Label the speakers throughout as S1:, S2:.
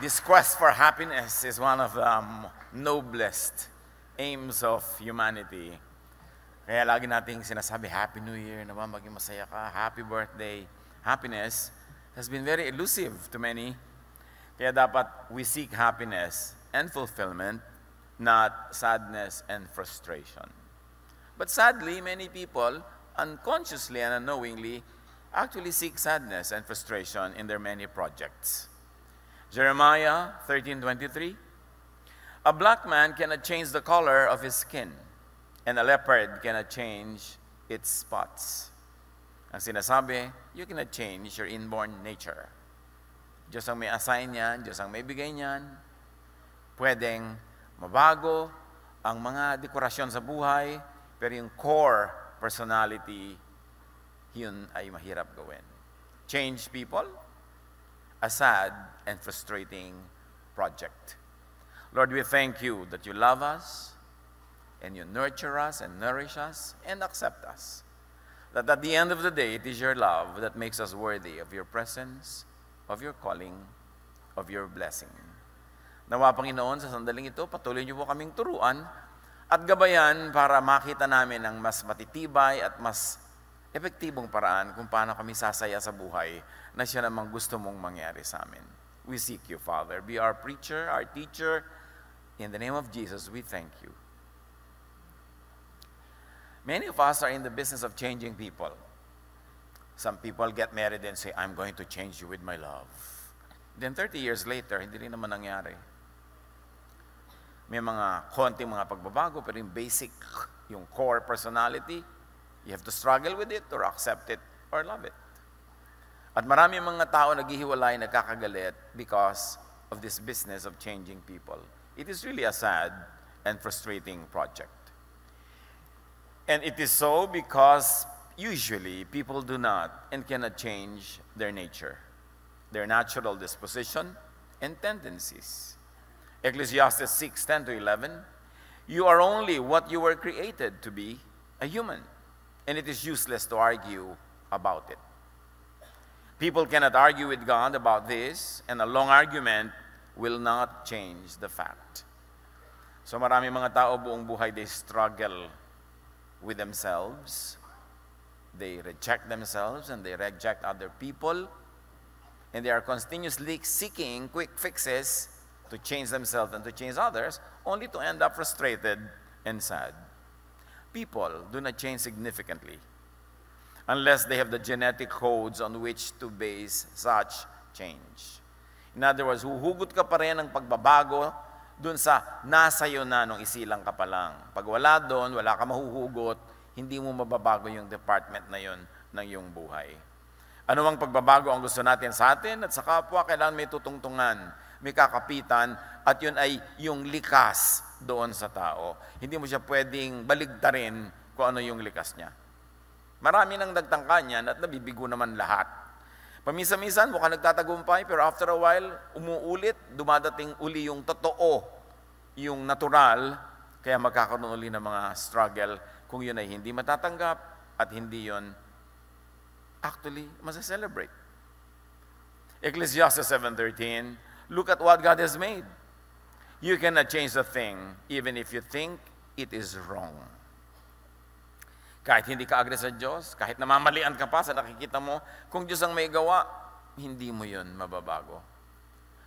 S1: This quest for happiness is one of the noblest aims of humanity. Kaya lagi nating sinasabi, Happy New Year, naman maging masaya ka, Happy Birthday. Happiness has been very elusive to many. Kaya dapat we seek happiness and fulfillment, not sadness and frustration. But sadly, many people, unconsciously and unknowingly, actually seek sadness and frustration in their many projects. Jeremiah 13:23, a black man cannot change the color of his skin, and a leopard cannot change its spots. Ang sinasabi, you cannot change your inborn nature. Diyos ang may assign yan, Diyos ang may bigay niyan. Pwedeng mabago ang mga dekorasyon sa buhay, pero yung core personality, yun ay mahirap gawin. Change people, a sad and frustrating project. Lord, we thank you that you love us, and you nurture us and nourish us and accept us. That at the end of the day, it is your love that makes us worthy of your presence, of your calling, of your blessing. Nawa, Panginoon, sa sandaling ito, patuloy niyo po kaming turuan at gabayan para makita namin ang mas matitibay at mas epektibong paraan kung paano kami sasaya sa buhay na siya namang gusto mong mangyari sa amin. We seek you, Father. Be our preacher, our teacher. In the name of Jesus, we thank you. Many of us are in the business of changing people. Some people get married and say, I'm going to change you with my love. Then 30 years later, hindi rin naman nangyari. May mga konting mga pagbabago, pero yung basic, yung core personality, you have to struggle with it or accept it or love it. At marami mga tao naghihiwalay, nagkakagalit because of this business of changing people. It is really a sad and frustrating project. And it is so because usually people do not and cannot change their nature, their natural disposition and tendencies. Ecclesiastes 6:10-11, you are only what you were created to be, a human, and it is useless to argue about it. People cannot argue with God about this, and a long argument will not change the fact. So marami mga tao buong buhay, they struggle with themselves. They reject themselves and they reject other people. And they are continuously seeking quick fixes to change themselves and to change others, only to end up frustrated and sad. People do not change significantly unless they have the genetic codes on which to base such change. In other words, huhugot ka pa rin ng pagbabago dun sa nasa iyo na nung isilang ka pa lang. Pag wala doon, wala ka mahuhugot, hindi mo mababago yung department na yun ng iyong buhay. Ano ang pagbabago ang gusto natin sa atin at sa kapwa, kailangan may tutungtungan, may kakapitan, at yun ay yung likas doon sa tao. Hindi mo siya pwedeng baligtarin kung ano yung likas niya. Marami nang nagtangka niyan at nabibigo naman lahat. Paminsan-minsan mukhang nagtatagumpay, pero after a while, umuulit, dumadating uli yung totoo, yung natural, kaya magkakaroon uli ng mga struggle kung yun ay hindi matatanggap at hindi yun actually masaselebrate. Ecclesiastes 7:13, look at what God has made. You cannot change a thing even if you think it is wrong. Kahit hindi ka agree sa Diyos, kahit namamalian ka pa sa nakikita mo, kung Diyos ang may gawa, hindi mo yun mababago.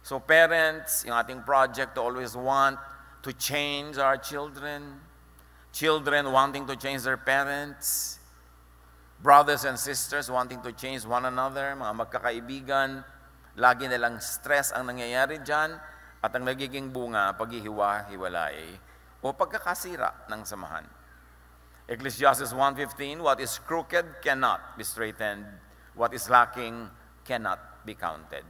S1: So parents, yung ating project to always want to change our children, children wanting to change their parents, brothers and sisters wanting to change one another, mga magkakaibigan, lagi nilang stress ang nangyayari dyan, at ang nagiging bunga, paghihiwa-hiwalay o pagkakasira ng samahan. Ecclesiastes 1:15, what is crooked cannot be straightened, what is lacking cannot be counted.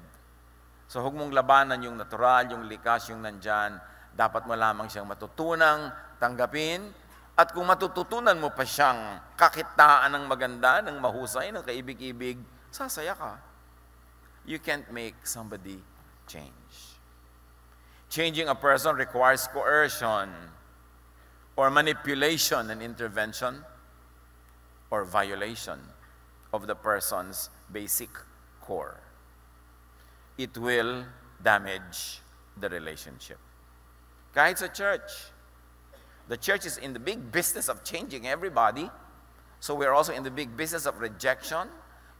S1: So huwag mong labanan yung natural, yung likas, yung nandyan, dapat mo lamang siyang matutunang tanggapin, at kung matututunan mo pa siyang kakitaan ng maganda, ng mahusay, ng kaibig-ibig, sasaya ka. You can't make somebody change. Changing a person requires coercion, or manipulation and intervention, or violation of the person's basic core. It will damage the relationship. Kahit sa church. The church is in the big business of changing everybody. So we're also in the big business of rejection,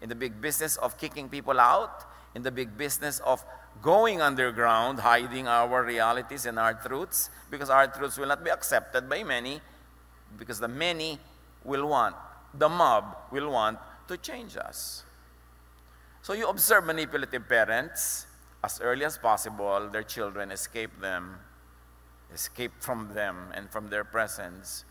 S1: in the big business of kicking people out, in the big business of going underground, hiding our realities and our truths, because our truths will not be accepted by many, because the many will want, the mob will want to change us. So you observe manipulative parents, as early as possible, their children escape from them and from their presence.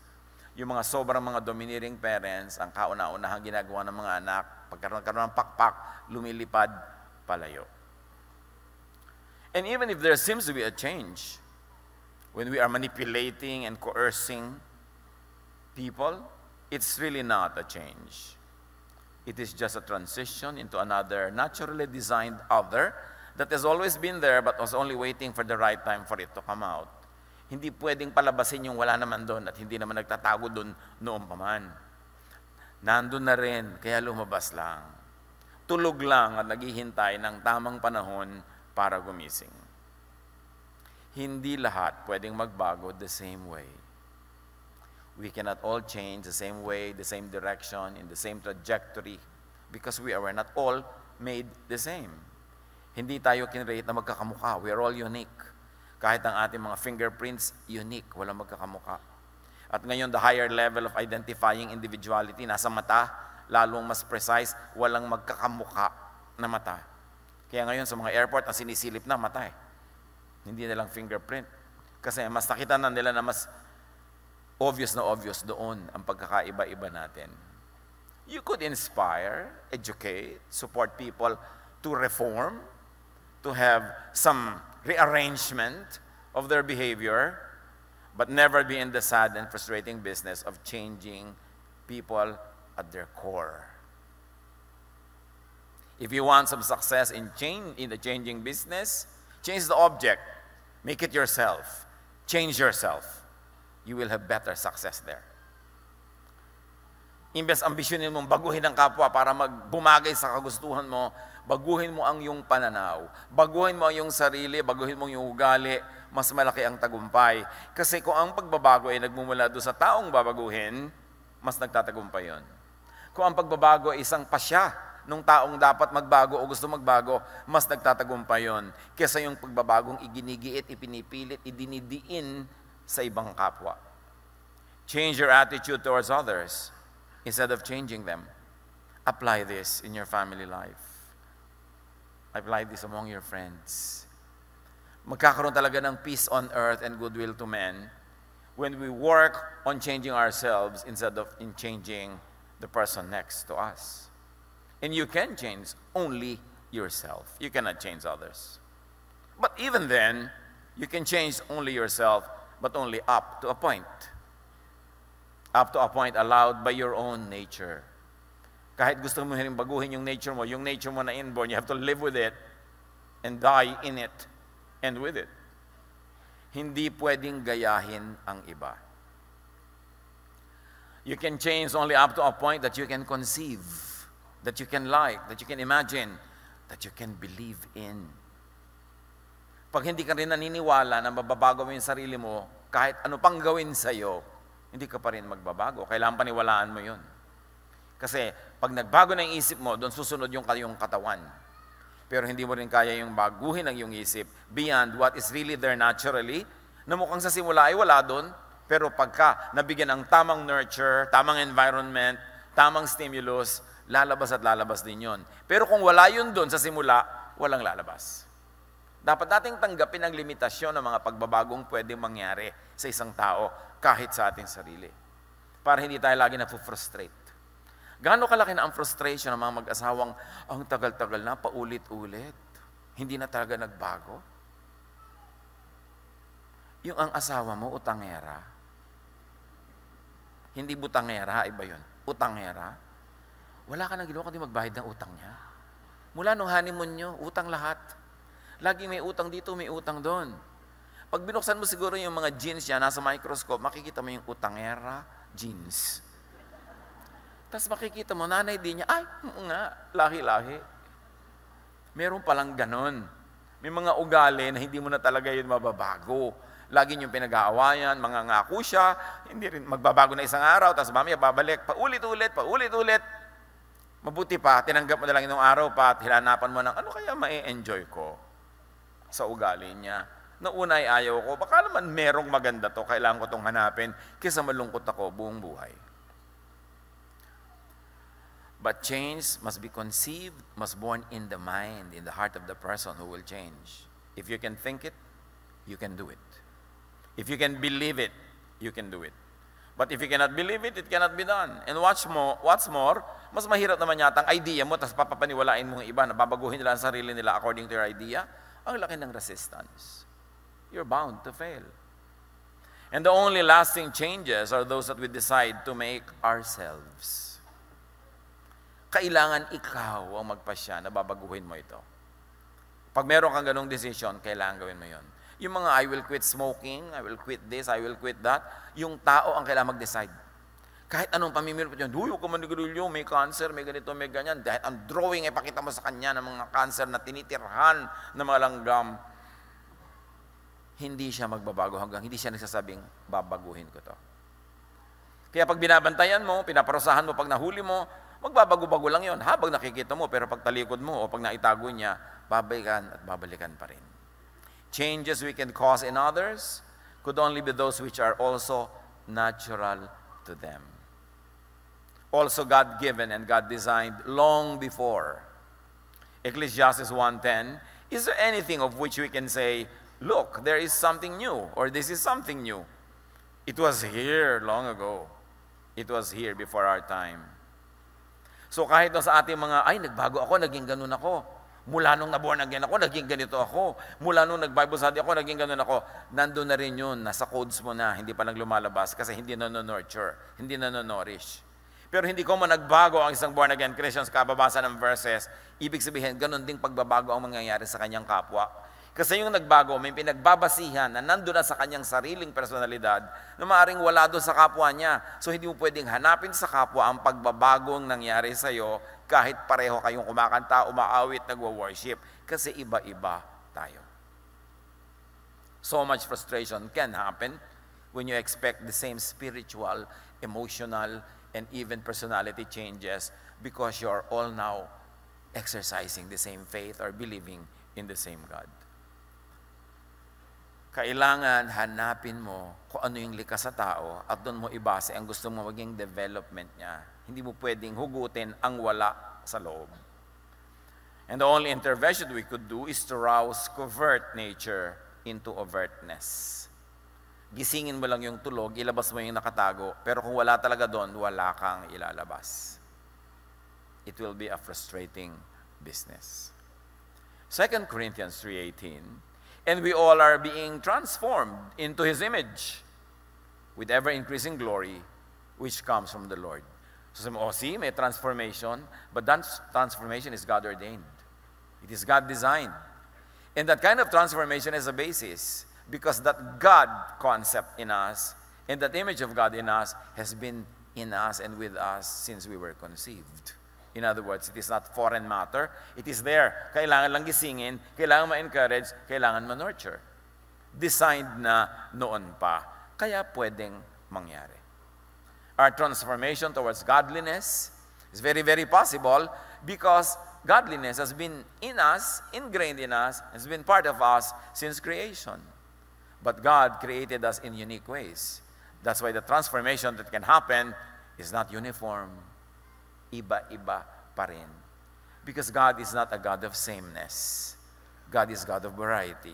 S1: Yung mga sobrang mga domineering parents, ang kauna-unahang ginagawa ng mga anak, pagkaroon ng pakpak, lumilipad, palayo. And even if there seems to be a change, when we are manipulating and coercing people, it's really not a change. It is just a transition into another naturally designed other that has always been there but was only waiting for the right time for it to come out. Hindi pwedeng palabasin yung wala naman doon at hindi naman nagtatago doon noon pa man. Nandun na rin, kaya lumabas lang. Tulog lang at naghihintay ng tamang panahon para gumising. Hindi lahat pwedeng magbago the same way. We cannot all change the same way, the same direction, in the same trajectory because we are not all made the same. Hindi tayo kinrate na magkakamukha. We are all unique. Kahit ang ating mga fingerprints, unique, walang magkakamuka. At ngayon, the higher level of identifying individuality, nasa mata, lalong mas precise, walang magkakamuka na mata. Kaya ngayon, sa mga airport, ang sinisilip na mata eh. Hindi nilang fingerprint. Kasi mas nakita na nila na mas obvious doon ang pagkakaiba-iba natin. You could inspire, educate, support people to reform, to have some rearrangement of their behavior, but never be in the sad and frustrating business of changing people at their core. If you want some success in the changing business, change the object, make it yourself, change yourself. You will have better success there. Imbes ambisyonin mong baguhin ang kapwa para bumagay sa kagustuhan mo, baguhin mo ang iyong pananaw, baguhin mo ang iyong sarili, baguhin mo ang iyong ugali, mas malaki ang tagumpay. Kasi kung ang pagbabago ay nagmumula doon sa taong babaguhin, mas nagtatagumpay yun. Kung ang pagbabago ay isang pasya nung taong dapat magbago o gusto magbago, mas nagtatagumpay yun. Kesa yung pagbabagong iginigiit, ipinipilit, idinidiin sa ibang kapwa. Change your attitude towards others instead of changing them. Apply this in your family life. Apply this among your friends. Magkakaroon talaga ng peace on earth and goodwill to men when we work on changing ourselves instead of in changing the person next to us. And you can change only yourself. You cannot change others. But even then, you can change only yourself, but only up to a point. Up to a point allowed by your own nature. Kahit gusto mo rin baguhin yung nature mo na inborn, you have to live with it and die in it and with it. Hindi pwedeng gayahin ang iba. You can change only up to a point that you can conceive, that you can like, that you can imagine, that you can believe in. Pag hindi ka rin naniniwala na mababago mo yung sarili mo, kahit ano pang gawin sa'yo, hindi ka pa rin magbabago. Kailangan paniwalaan mo yun. Kasi pag nagbago na yung isip mo, doon susunod yung kayong katawan. Pero hindi mo rin kaya yung baguhin ang iyong isip beyond what is really there naturally, na mukhang sa simula ay wala doon, pero pagka nabigyan ng tamang nurture, tamang environment, tamang stimulus, lalabas at lalabas din yun. Pero kung wala yun doon sa simula, walang lalabas. Dapat nating tanggapin ang limitasyon ng mga pagbabagong pwedeng mangyari sa isang tao kahit sa ating sarili. Para hindi tayo lagi na-frustrate. Gaano kalaki na ang frustration ng mga mag-asawang ang tagal-tagal na, paulit-ulit. Hindi na talaga nagbago. Yung ang asawa mo, utangera. Hindi butangera, iba yun. Utangera. Wala ka nang ginawa kundi magbayad ng utang niya. Mula nung honeymoon nyo, utang lahat. Lagi may utang dito, may utang doon. Pag binuksan mo siguro yung mga jeans niya, nasa microscope, makikita mo yung utangera jeans. Tapos makikita mo, nanay din niya, ay, nga, lahi-lahi. Meron palang ganon. May mga ugali na hindi mo na talaga yun mababago. Lagi niyong pinag-aawayan, mangangako siya, hindi rin magbabago na isang araw, tapos mamaya babalik, paulit-ulit. Mabuti pa, tinanggap mo na lang itong araw pa at hilanapan mo ng ano kaya ma-enjoy ko sa ugali niya. Nauna ay ayaw ko, baka naman merong maganda to, kailangan ko itong hanapin, kaysa malungkot ako buong buhay. But change must be conceived, must born in the mind, in the heart of the person who will change. If you can think it, you can do it. If you can believe it, you can do it. But if you cannot believe it, it cannot be done. And what's more, mas mahirap naman yata ang idea mo, tapos papapaniwalain mo ng iba na babaguhin nila ang sarili nila according to your idea. Ang laki ng resistance. You're bound to fail. And the only lasting changes are those that we decide to make ourselves. Kailangan ikaw ang magpasya na babaguhin mo ito. Pag meron kang ganong decision, kailangan gawin mo yun. Yung mga I will quit smoking, I will quit this, I will quit that, yung tao ang kailangan mag-decide. Kahit anong pamimili pa dyan, huwag ka manigarilyo, may cancer, may ganito, may ganyan. Dahil ang drawing ay pakita mo sa kanya ng mga cancer na tinitirhan ng mga langgam, hindi siya magbabago hanggang hindi siya nagsasabing, babaguhin ko to. Kaya pag binabantayan mo, pinaparusahan mo, pag nahuli mo, magbabago-bago lang yon habang nakikita mo, pero pag talikod mo o pag naitago niya, babalikan at babalikan pa rin. Changes we can cause in others could only be those which are also natural to them. Also God-given and God-designed long before. Ecclesiastes 1:10, is there anything of which we can say, look, there is something new, or this is something new? It was here long ago. It was here before our time. So kahit sa ating mga, ay, nagbago ako, naging ganun ako. Mula nung naborn again ako, naging ganito ako. Mula nung nag-Bible study ako, naging ganun ako. Nandun na rin yun, nasa codes mo na, hindi pa lang lumalabas kasi hindi na-nurture, hindi na-nourish. Pero hindi ko man nagbago ang isang born again Christian sa kababasa ng verses, ibig sabihin, ganun ding pagbabago ang mangyayari sa kanyang kapwa. Kasi yung nagbago, may pinagbabasihan na nandun na sa kanyang sariling personalidad na maaaring wala doon sa kapwa niya. So hindi mo pwedeng hanapin sa kapwa ang pagbabagong nangyari sa iyo kahit pareho kayong kumakanta, umaawit, nagwo-worship. Kasi iba-iba tayo. So much frustration can happen when you expect the same spiritual, emotional, and even personality changes because you're all now exercising the same faith or believing in the same God. Kailangan hanapin mo kung ano yung likas sa tao at doon mo ibase ang gusto mo maging development niya. Hindi mo pwedeng hugutin ang wala sa loob. And the only intervention we could do is to rouse covert nature into overtness. Gisingin mo lang yung tulog, ilabas mo yung nakatago, pero kung wala talaga doon, wala kang ilalabas. It will be a frustrating business. 2 Corinthians 3:18, and we all are being transformed into His image with ever-increasing glory, which comes from the Lord. So, see, may transformation, but that transformation is God-ordained. It is God-designed. And that kind of transformation is a basis because that God concept in us and that image of God in us has been in us and with us since we were conceived. In other words, it is not foreign matter. It is there. Kailangan lang gisingin, kailangan ma-encourage, kailangan ma-nurture. Designed na noon pa. Kaya pwedeng mangyari. Our transformation towards godliness is very, very possible because godliness has been in us, ingrained in us, has been part of us since creation. But God created us in unique ways. That's why the transformation that can happen is not uniform. Iba-iba pa rin. Because God is not a God of sameness. God is God of variety.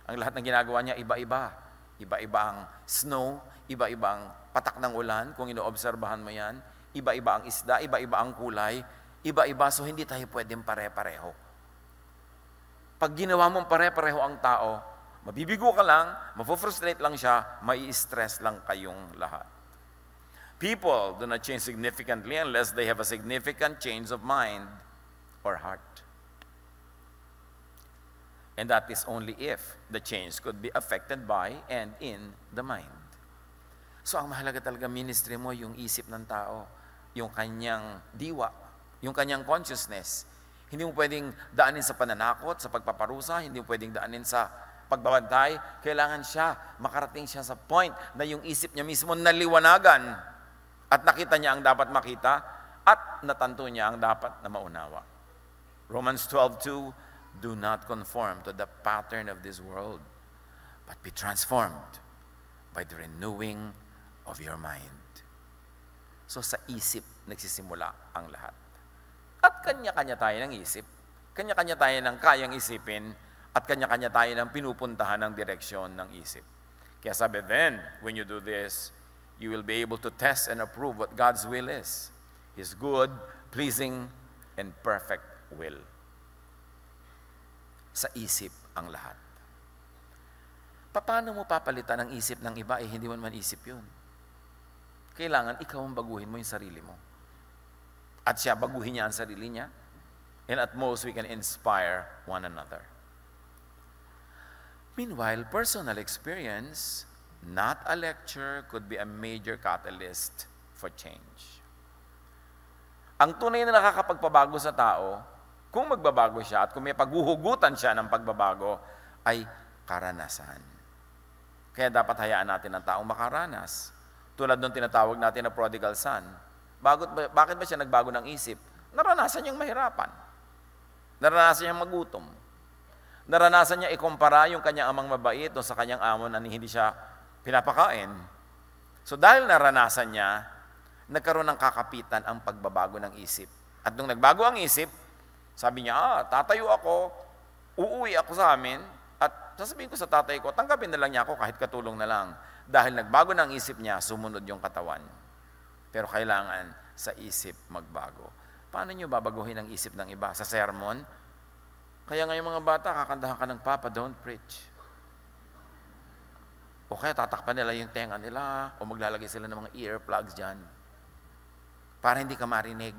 S1: Ang lahat ng ginagawa niya, iba-iba. Iba-iba ang snow, iba-iba ang patak ng ulan, kung inoobserbahan mo yan. Iba-iba ang isda, iba-iba ang kulay. Iba-iba, so hindi tayo pwedeng pare-pareho. Pag ginawa mong pare-pareho ang tao, mabibigo ka lang, mafufrustrate lang siya, mai-stress lang kayong lahat. People do not change significantly unless they have a significant change of mind or heart. And that is only if the change could be affected by and in the mind. So ang mahalaga talaga ministry mo, yung isip ng tao, yung kanyang diwa, yung kanyang consciousness. Hindi mo pwedeng daanin sa pananakot, sa pagpaparusa, hindi mo pwedeng daanin sa pagbabantay. Kailangan siya, makarating siya sa point na yung isip niya mismo naliwanagan at nakita niya ang dapat makita at natanto niya ang dapat na maunawa. Romans 12:2, do not conform to the pattern of this world, but be transformed by the renewing of your mind. So sa isip nagsisimula ang lahat. At kanya-kanya tayo ng isip, kanya-kanya tayo ng kayang isipin, at kanya-kanya tayo ng pinupuntahan ng direksyon ng isip. Kaya sabi, then, when you do this, you will be able to test and approve what God's will is. His good, pleasing, and perfect will. Sa isip ang lahat. Paano mo papalitan ang isip ng iba? Hindi mo naman isip yun. Kailangan ikaw ang baguhin mo yung sarili mo. At siya, baguhin niya ang sarili niya. And at most, we can inspire one another. Meanwhile, personal experience, not a lecture, could be a major catalyst for change. Ang tunay na nakakapagpabago sa tao, kung magbabago siya at kung may paghuhugutan siya ng pagbabago, ay karanasan. Kaya dapat hayaan natin ang taong makaranas. Tulad nung tinatawag natin na prodigal son. Bakit ba siya nagbago ng isip? Naranasan niyang mahirapan. Naranasan niyang magutom. Naranasan niya ikumpara yung kanyang amang mabait o sa kanyang amo na hindi siya pinapakain. So dahil naranasan niya, nagkaroon ng kakapitan ang pagbabago ng isip. At nung nagbago ang isip, sabi niya, tatayo ako, uuwi ako sa amin, at sasabihin ko sa tatay ko, tanggapin na lang niya ako kahit katulong na lang. Dahil nagbago ng isip niya, sumunod yung katawan. Pero kailangan sa isip magbago. Paano niyo babaguhin ang isip ng iba? Sa sermon? Kaya ngayon mga bata, kakantahan ka ng Papa, don't preach. O kaya tatakpan nila yung tenga nila, o maglalagay sila ng mga earplugs dyan. Para hindi ka marinig.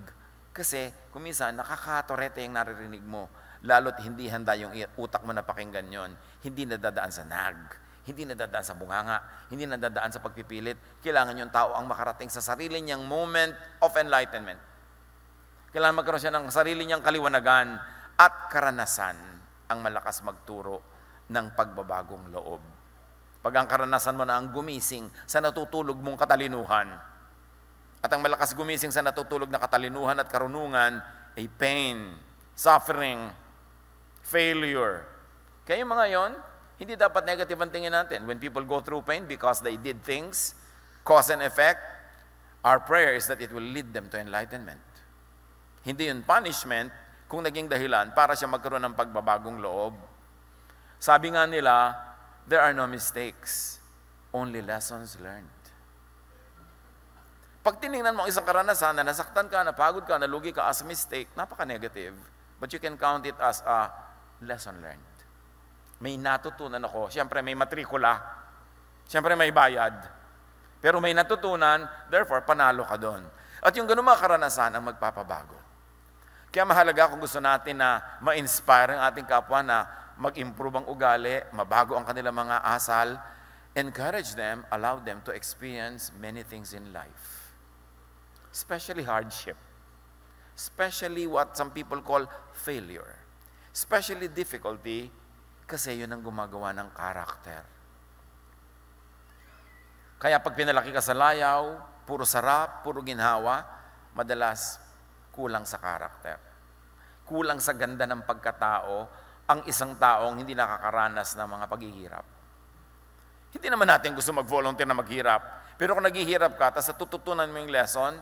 S1: Kasi, kuminsan, nakakatorete yung naririnig mo. Lalo't hindi handa yung utak mo na pakinggan yon. Hindi nadadaan sa nag. Hindi nadadaan sa bunganga. Hindi nadadaan sa pagpipilit. Kailangan yung tao ang makarating sa sarili niyang moment of enlightenment. Kailangan magkaroon siya ng sarili niyang kaliwanagan at karanasan ang malakas magturo ng pagbabagong loob. Pag ang karanasan mo na ang gumising sa natutulog mong katalinuhan, at ang malakas gumising sa natutulog na katalinuhan at karunungan ay pain, suffering, failure. Kaya yung mga yon, hindi dapat negative ang tingin natin. When people go through pain because they did things, cause and effect, our prayer is that it will lead them to enlightenment. Hindi yun punishment kung naging dahilan para siya magkaroon ng pagbabagong loob. Sabi nga nila, there are no mistakes, only lessons learned. Pag tinignan mo ang isang karanasan na nasaktan ka, napagod ka, nalugi ka as a mistake, napaka-negative. But you can count it as a lesson learned. May natutunan ako. Siyempre, may matrikula. Siyempre, may bayad. Pero may natutunan, therefore, panalo ka doon. At yung ganun mga karanasan ang magpapabago. Kaya mahalaga kung gusto natin na ma-inspire ang ating kapwa na mag-improve ang ugali, mabago ang kanilang mga asal, encourage them, allow them to experience many things in life. Especially hardship. Especially what some people call failure. Especially difficulty, kasi yun ang gumagawa ng karakter. Kaya pag pinalaki ka sa layaw, puro sarap, puro ginhawa, madalas kulang sa karakter. Kulang sa ganda ng pagkatao ang isang taong hindi nakakaranas ng mga paghihirap. Hindi naman natin gusto mag-volunteer na maghirap. Pero kung naghihirap ka, tapos natututunan mo yung lesson,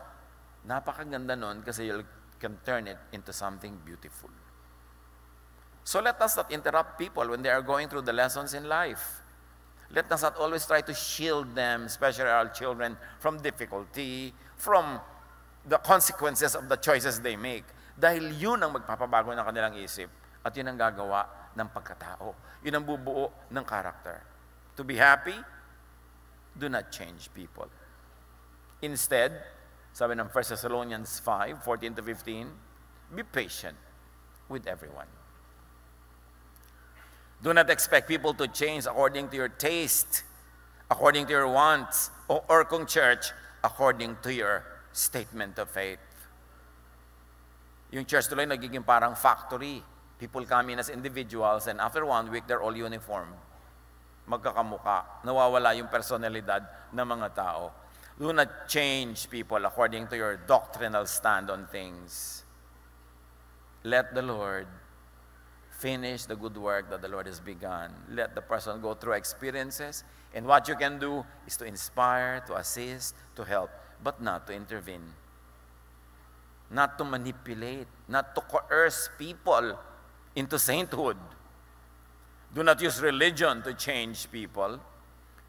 S1: napakaganda nun kasi you can turn it into something beautiful. So let us not interrupt people when they are going through the lessons in life. Let us not always try to shield them, especially our children, from difficulty, from the consequences of the choices they make. Dahil yun ang magpapabago ng kanilang isip at yun ang gagawa ng pagkatao. Yun ang bubuo ng character. To be happy, do not change people. Instead, sabi ng 1 Thessalonians 5:14-15, be patient with everyone. Do not expect people to change according to your taste, according to your wants, or kung church, according to your statement of faith. Yung church tuloy nagiging parang factory. People come in as individuals and after 1 week, they're all uniform. Magkakamuka. Nawawala yung personalidad ng mga tao. Do not change people according to your doctrinal stand on things. Let the Lord finish the good work that the Lord has begun. Let the person go through experiences. And what you can do is to inspire, to assist, to help, but not to intervene. Not to manipulate, not to coerce people into sainthood. Do not use religion to change people.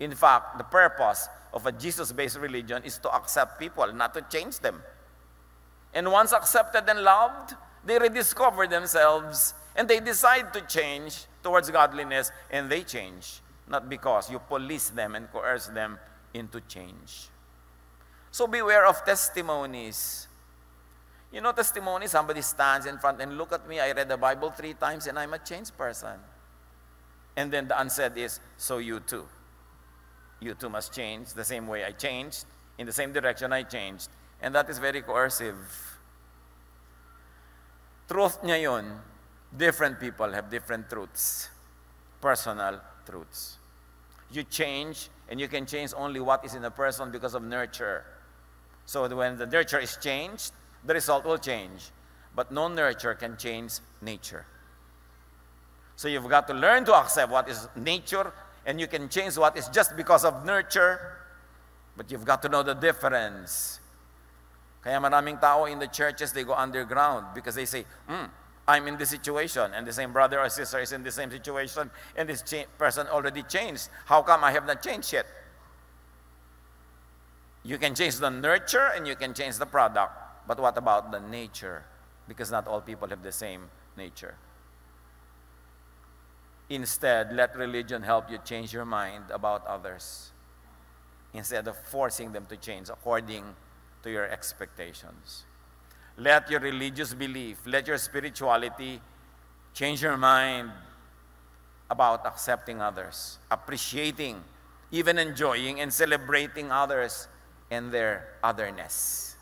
S1: In fact, the purpose of a Jesus-based religion is to accept people, not to change them. And once accepted and loved, they rediscover themselves and they decide to change towards godliness, and they change, not because you police them and coerce them into change. So beware of testimonies. You know, testimony, somebody stands in front and look at me, I read the Bible 3 times and I'm a changed person. And then the unsaid is, so you too. You too must change the same way I changed, in the same direction I changed. And that is very coercive. Truth niya yun, different people have different truths, personal truths. You change, and you can change only what is in a person because of nurture. So when the nurture is changed, the result will change. But no nurture can change nature. So you've got to learn to accept what is nature, and you can change what is just because of nurture, but you've got to know the difference. Kaya maraming tao in the churches, they go underground because they say, I'm in this situation, and the same brother or sister is in the same situation, and this person already changed. How come I have not changed yet? You can change the nurture, and you can change the product. But what about the nature? Because not all people have the same nature. Instead, let religion help you change your mind about others instead of forcing them to change according to your expectations. Let your religious belief, let your spirituality change your mind about accepting others, appreciating, even enjoying and celebrating others and their otherness.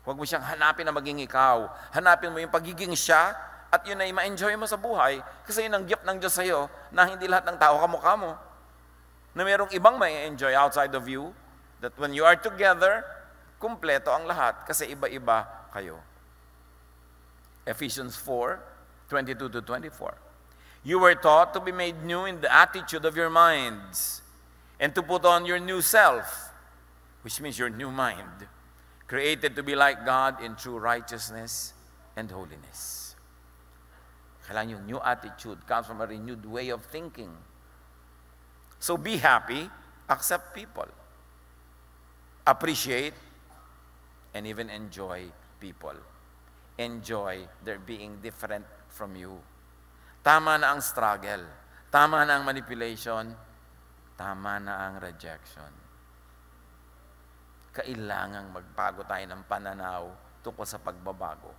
S1: Huwag mo siyang hanapin na maging ikaw. Hanapin mo yung pagiging siya at yun ay ma-enjoy mo sa buhay kasi yun ang gift ng Diyos sa'yo na hindi lahat ng tao kamukha mo. Na mayroong ibang may enjoy outside of you, that when you are together, kumpleto ang lahat kasi iba-iba kayo. Ephesians 4:22-24. You were taught to be made new in the attitude of your minds and to put on your new self, which means your new mind, created to be like God in true righteousness and holiness. Kailangan yung new attitude comes from a renewed way of thinking. So be happy, accept people, appreciate, and even enjoy people. Enjoy their being different from you. Tama na ang struggle. Tama na ang manipulation. Tama na ang rejection. Kailangang magbago tayo ng pananaw tungkol sa pagbabago.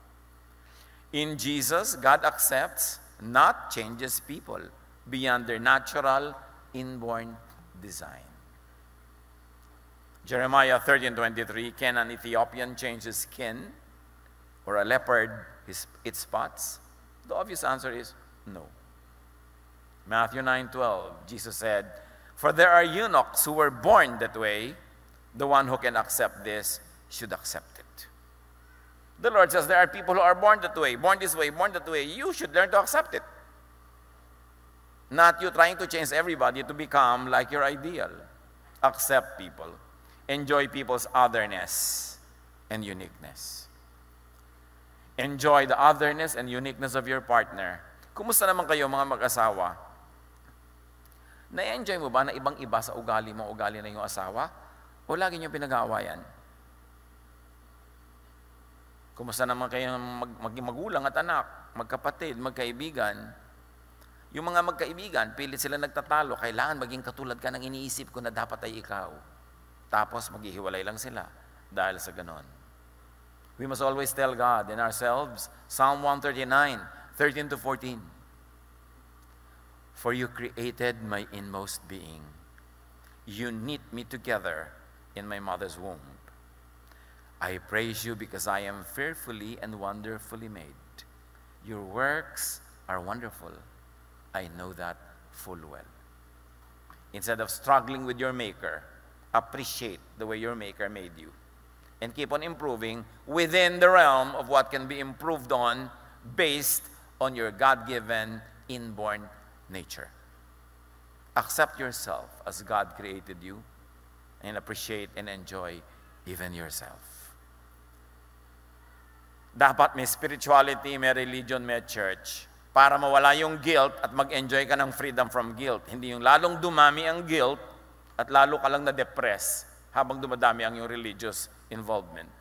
S1: In Jesus, God accepts, not changes people beyond their natural, inborn design. Jeremiah 13:23, can an Ethiopian change his skin or a leopard its spots? The obvious answer is no. Matthew 9:12, Jesus said, for there are eunuchs who were born that way. The one who can accept this should accept it. The Lord says there are people who are born that way, born this way, born that way. You should learn to accept it. Not you trying to change everybody to become like your ideal. Accept people. Enjoy people's otherness and uniqueness. Enjoy the otherness and uniqueness of your partner. Kumusta naman kayo mga mag-asawa? Na-enjoy mo ba na ibang-iba sa ugali mo, ugali na yung asawa? O lagi nyo pinag-aawayan? Kumusta naman kayo maging magulang at anak, magkapatid, magkaibigan? Yung mga magkaibigan, pilit sila nagtatalo, kailangan maging katulad ka ng iniisip ko na dapat ay ikaw. Tapos maghihiwalay lang sila dahil sa ganon. We must always tell God and ourselves, Psalm 139:13-14, for you created my inmost being. You knit me together in my mother's womb. I praise you because I am fearfully and wonderfully made. Your works are wonderful. I know that full well. Instead of struggling with your Maker, appreciate the way your Maker made you. And keep on improving within the realm of what can be improved on based on your God-given, inborn nature. Accept yourself as God created you and appreciate and enjoy even yourself. Dapat may spirituality, may religion, may church para mawala yung guilt at mag-enjoy ka ng freedom from guilt. Hindi yung lalong dumami ang guilt at lalo ka lang na-depress habang dumadami ang yung religious involvement.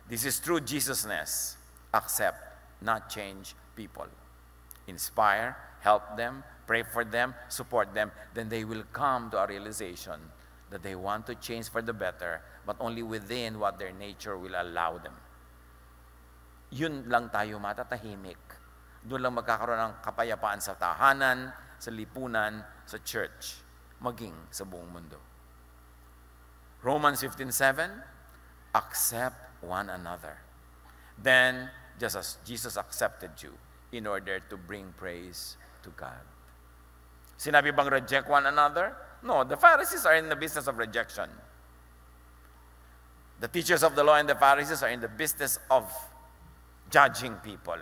S1: This is true Jesusness. Accept, not change people. Inspire, help them, pray for them, support them. Then they will come to a realization that they want to change for the better, but only within what their nature will allow them. Yun lang tayo matatahimik. Doon lang magkakaroon ng kapayapaan sa tahanan, sa lipunan, sa church, maging sa buong mundo. Romans 15:7, accept one another. Then, just as Jesus accepted you in order to bring praise to God. Sinabi bang reject one another? No, the Pharisees are in the business of rejection. The teachers of the law and the Pharisees are in the business of judging people,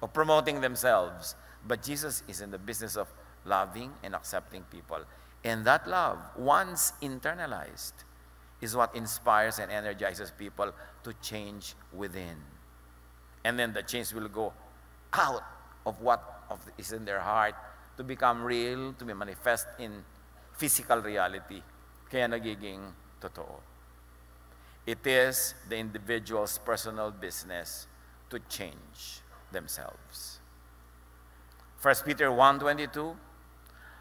S1: of promoting themselves. But Jesus is in the business of loving and accepting people. And that love, once internalized, is what inspires and energizes people to change within. And then the change will go out of what is in their heart to become real, to be manifest in physical reality. Kaya nagiging totoo. It is the individual's personal business to change themselves. 1 Peter 1:22,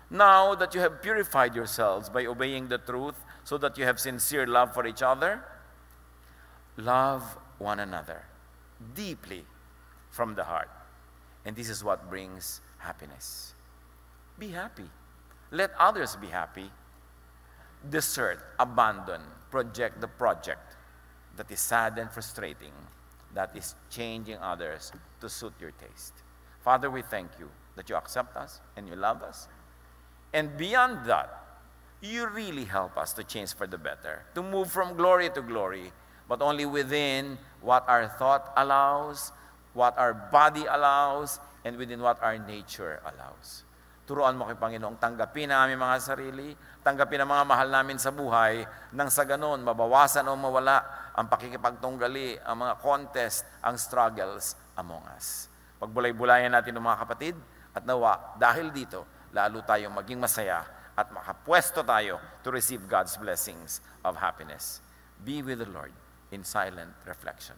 S1: now that you have purified yourselves by obeying the truth, so that you have sincere love for each other, love one another deeply from the heart. And this is what brings happiness. Be happy. Let others be happy. Desert, abandon, project the project that is sad and frustrating, that is changing others to suit your taste. Father, we thank you that you accept us and you love us. And beyond that, you really help us to change for the better, to move from glory to glory, but only within what our thought allows, what our body allows, and within what our nature allows. Turuan mo kay Panginoong tanggapin ang aming mga sarili, tanggapin ang mga mahal namin sa buhay, nang sa ganon, mabawasan o mawala ang pakikipagtunggali, ang mga contest, ang struggles among us. Pagbulay-bulayan natin ng mga kapatid, at nawa, dahil dito, lalo tayong maging masaya at makapwesto tayo to receive God's blessings of happiness. Be with the Lord in silent reflection.